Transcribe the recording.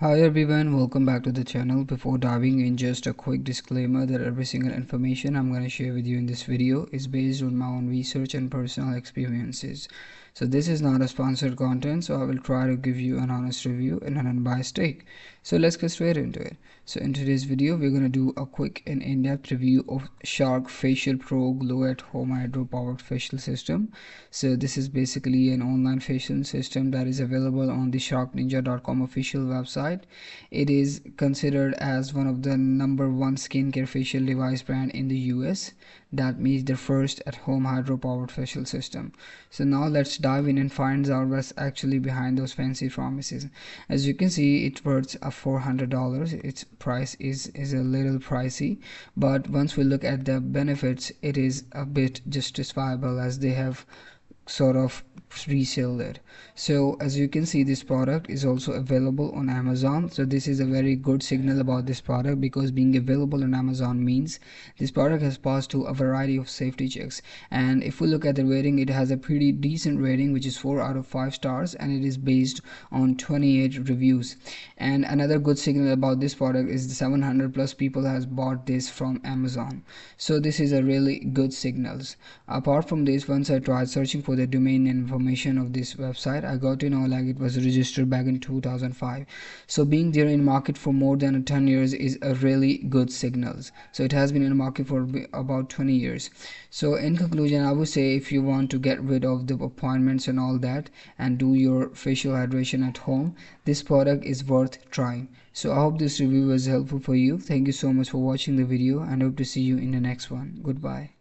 Hi everyone, welcome back to the channel. Before diving in, just a quick disclaimer that every single information I'm going to share with you in this video is based on my own research and personal experiences. So this is not a sponsored content, so I will try to give you an honest review in an unbiased take. So let's get straight into it. So in today's video, we're going to do a quick and in-depth review of Shark Facial Pro Glow at Home Hydro Powered Facial System. So this is basically an online facial system that is available on the sharkninja.com official website. It is considered as one of the #1 skincare facial device brand in the US. That means the first at-home hydro-powered facial system. So now let's dive in and find out what's actually behind those fancy promises. As you can see, it's worth $400. Its price is a little pricey, but once we look at the benefits, it is a bit justifiable as they have sort of resell it. So as you can see, this product is also available on Amazon. So this is a very good signal about this product, because being available on Amazon means this product has passed through a variety of safety checks. And if we look at the rating, it has a pretty decent rating, which is 4 out of 5 stars, and it is based on 28 reviews. And another good signal about this product is the 700 plus people has bought this from Amazon. So this is a really good signals. Apart from this, once I tried searching for the domain information of this website, I got to know like it was registered back in 2005. So being there in market for more than 10 years is a really good signals. So it has been in the market for about 20 years. So in conclusion, I would say if you want to get rid of the appointments and all that and do your facial hydration at home, this product is worth trying. So I hope this review was helpful for you. Thank you so much for watching the video, and hope to see you in the next one. Goodbye.